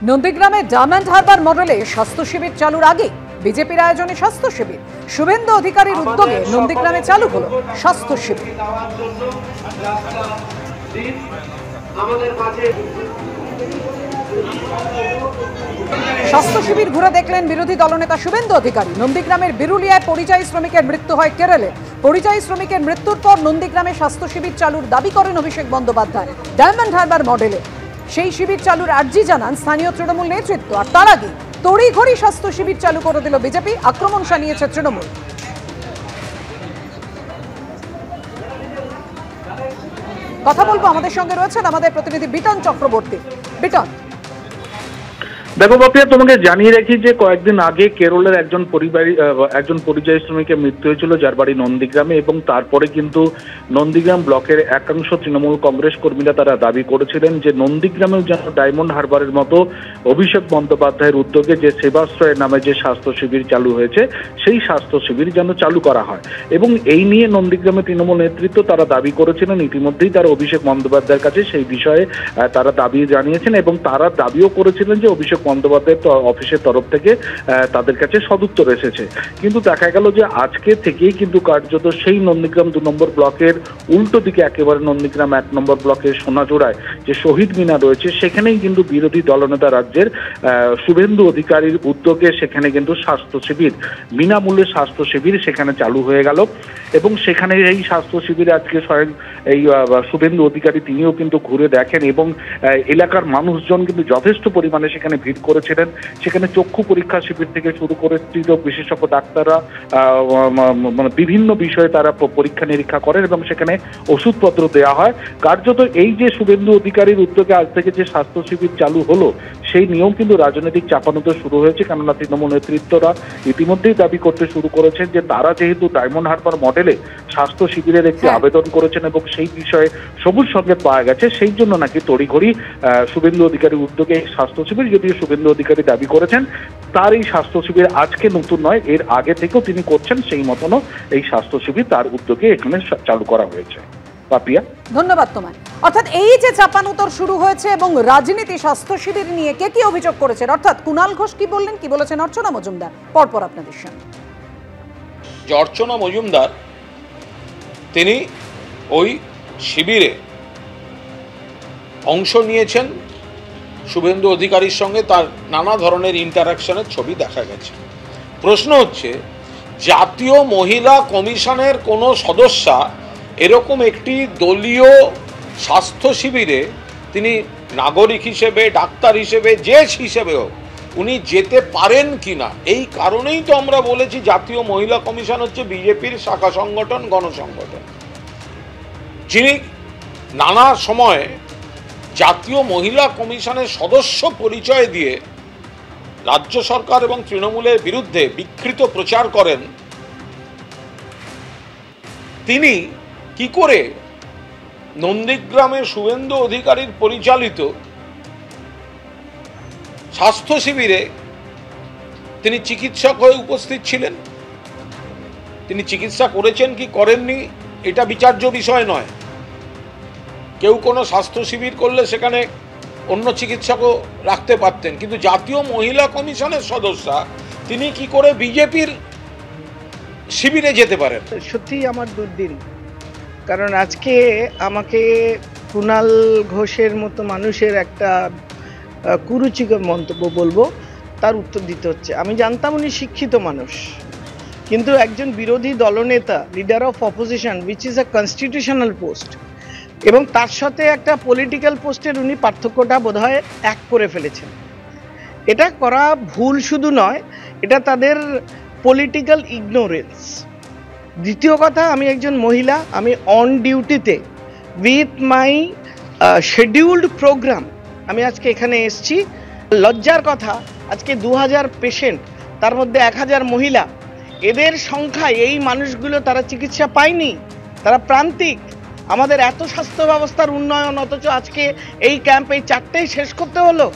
নন্দীগ্রামে ডায়মন্ড হারবার মডেলে স্বাস্থ্য শিবির চালুর আগে বিজেপির আয়োজনে স্বাস্থ্য শিবির। শুভেন্দু অধিকারীর উদ্যোগে নন্দীগ্রামে চালু হলো স্বাস্থ্য শিবির। স্বাস্থ্য শিবির ঘুরে দেখলেন বিরোধী দলনেতা শুভেন্দু অধিকারী। নন্দীগ্রামের বিরুলিয়ায় পরিযায়ী শ্রমিকের মৃত্যু হয় কেরলে। পরিযায়ী শ্রমিকের মৃত্যুর পর নন্দীগ্রামে স্বাস্থ্য শিবির চালুর দাবি করেন অভিষেক বন্দ্যোপাধ্যায় ডায়মন্ড হারবার মডেলে। সেই শিবির চালুর আর্জি জানান স্থানীয় তৃণমূল নেতৃত্ব। আর তার আগে তড়িঘড়ি স্বাস্থ্য শিবির চালু করে দিল বিজেপি। আক্রমণ শানিয়েছে তৃণমূল। কথা বলবো, আমাদের সঙ্গে রয়েছেন আমাদের প্রতিনিধি বিটন চক্রবর্তী। বিটন, দেখো বাপিয়া, তোমাকে জানিয়ে রাখি যে কয়েকদিন আগে কেরলের একজন পরিযায়ী শ্রমিকের মৃত্যু হয়েছিল, যার বাড়ি নন্দীগ্রামে, এবং তারপরে কিন্তু নন্দীগ্রাম ব্লকের একাংশ তৃণমূল কংগ্রেস কর্মীরা তারা দাবি করেছিলেন যে নন্দীগ্রামেও যেন ডায়মন্ড হারবারের মতো অভিষেক বন্দ্যোপাধ্যায়ের উদ্যোগে যে সেবাশ্রয়ের নামে যে স্বাস্থ্য শিবির চালু হয়েছে সেই স্বাস্থ্য শিবির যেন চালু করা হয়। এবং এই নিয়ে নন্দীগ্রামের তৃণমূল নেতৃত্ব তারা দাবি করেছিলেন, ইতিমধ্যেই তারা অভিষেক বন্দ্যোপাধ্যায়ের কাছে সেই বিষয়ে তারা দাবি জানিয়েছেন, এবং তারা দাবিও করেছিলেন যে অভিষেক বন্দ্যোপাধ্যায়ের অফিসের তরফ থেকে তাদের কাছে সদুত্তর এসেছে। কিন্তু দেখা গেল যে আজকে থেকেই কিন্তু কার্যত সেই নন্দীগ্রাম 2 নম্বর ব্লকের উল্টো দিকে একেবারে নন্দীগ্রাম 1 নম্বর ব্লকের সোনাজোড়ায় যে শহীদ মিনার রয়েছে সেখানেই কিন্তু বিরোধী দলনেতা রাজ্যের শুভেন্দু অধিকারীর উদ্যোগে সেখানে কিন্তু স্বাস্থ্য শিবির, বিনামূল্যে স্বাস্থ্য শিবির সেখানে চালু হয়ে গেল। এবং সেখানে এই স্বাস্থ্য শিবিরে আজকে স্বয়ং এই শুভেন্দু অধিকারী তিনিও কিন্তু ঘুরে দেখেন, এবং এলাকার মানুষজন কিন্তু যথেষ্ট পরিমাণে সেখানে ভিড় করেছিলেন। সেখানে চক্ষু পরীক্ষা শিবির থেকে শুরু করে স্ত্রীরোগ বিশেষজ্ঞ ডাক্তাররা মানে বিভিন্ন বিষয়ে তারা পরীক্ষা নিরীক্ষা করেন এবং সেখানে ওষুধপত্র দেওয়া হয়। কার্যত এই যে শুভেন্দু অধিকারীর উদ্যোগে আজ থেকে যে স্বাস্থ্য শিবির চালু হলো সেই নিয়েও কিন্তু রাজনৈতিক চাপানুতো শুরু হয়েছে, কেননা তৃণমূল নেতৃত্বরা ইতিমধ্যেই দাবি করতে শুরু করেছেন যে তারা যেহেতু ডায়মন্ড হারবার মডেলে স্বাস্থ্য শিবিরের একটি আবেদন করেছেন এবং সেই বিষয়ে সবুজ সংকেত পাওয়া গেছে, সেই জন্য নাকি তড়িঘড়ি শুভেন্দু অধিকারীর উদ্যোগে স্বাস্থ্য শিবির, যদিও শুভেন্দু অধিকারী দাবি করেছেন তার এই স্বাস্থ্য শিবির আজকে নতুন নয়, এর আগে থেকেও তিনি করছেন, সেই মতনও এই স্বাস্থ্য শিবির তার উদ্যোগে এখানে চালু করা হয়েছে। পাপিয়া, ধন্যবাদ তোমায়। অর্থাৎ এই যে চাপানুতর শুরু হয়েছে এবং রাজনীতি স্বাস্থ্য শিবির নিয়ে কে কি অভিযোগ করেছেন, অর্থাৎ কুণাল ঘোষ কি বললেন, কি বলেছেন অর্চনা মজুমদার, পরপর আপনাদের সামনে। অর্চনা মজুমদার তিনি ওই শিবিরে অংশ নিয়েছেন, শুভেন্দু অধিকারীর সঙ্গে তার নানা ধরনের ইন্টারাকশনের ছবি দেখা গেছে। প্রশ্ন হচ্ছে, জাতীয় মহিলা কমিশনের কোনো সদস্যা এরকম একটি দলীয় স্বাস্থ্য শিবিরে তিনি নাগরিক হিসেবে, ডাক্তার হিসেবে, যে হিসেবে হোক উনি যেতে পারেন কিনা, এই কারণেই তো আমরা বলেছি জাতীয় মহিলা কমিশন হচ্ছে বিজেপির শাখা সংগঠন, গণসংগঠন, যিনি নানা সময় জাতীয় মহিলা কমিশনের সদস্য পরিচয় দিয়ে রাজ্য সরকার এবং তৃণমূলের বিরুদ্ধে বিকৃত প্রচার করেন। তিনি কি করে নন্দীগ্রামের শুভেন্দু অধিকারীর পরিচালিত স্বাস্থ্য শিবিরে তিনি চিকিৎসক হয়ে উপস্থিত ছিলেন? তিনি চিকিৎসা করেছেন কি করেননি এটা বিচার্য বিষয় নয়। কেউ কোনো স্বাস্থ্য শিবির করলে সেখানে অন্য চিকিৎসকও রাখতে পারতেন, কিন্তু জাতীয় মহিলা কমিশনের সদস্যা তিনি কি করে বিজেপির শিবিরে যেতে পারেন? সত্যিই আমার দুর্দিন, কারণ আজকে আমাকে কুণাল ঘোষের মতো মানুষের একটা কুরুচিকর মন্তব্য বলবো, তার উত্তর দিতে হচ্ছে। আমি জানতাম উনি শিক্ষিত মানুষ, কিন্তু একজন বিরোধী দলনেতা, leader of opposition, which is a constitutional post, এবং তার সাথে একটা পলিটিক্যাল পোস্টের উনি পার্থক্যটা বোধহয় এক করে ফেলেছেন। এটা করা ভুল শুধু নয়, এটা তাদের পলিটিক্যাল ইগনোরেন্স। দ্বিতীয় কথা, আমি একজন মহিলা, আমি অন ডিউটিতে উইথ মাই শিডিউলড প্রোগ্রাম আমি আজকে এখানে এসেছি। লজ্জার কথা, আজকে 2000 পেশেন্ট, তার মধ্যে 1000 মহিলা, এদের সংখ্যা, এই মানুষগুলো তারা চিকিৎসা পায়নি, তারা প্রান্তিক। আমাদের এত স্বাস্থ্য ব্যবস্থার উন্নয়ন, অথচ আজকে এই ক্যাম্প এই 4টেই শেষ করতে হলো।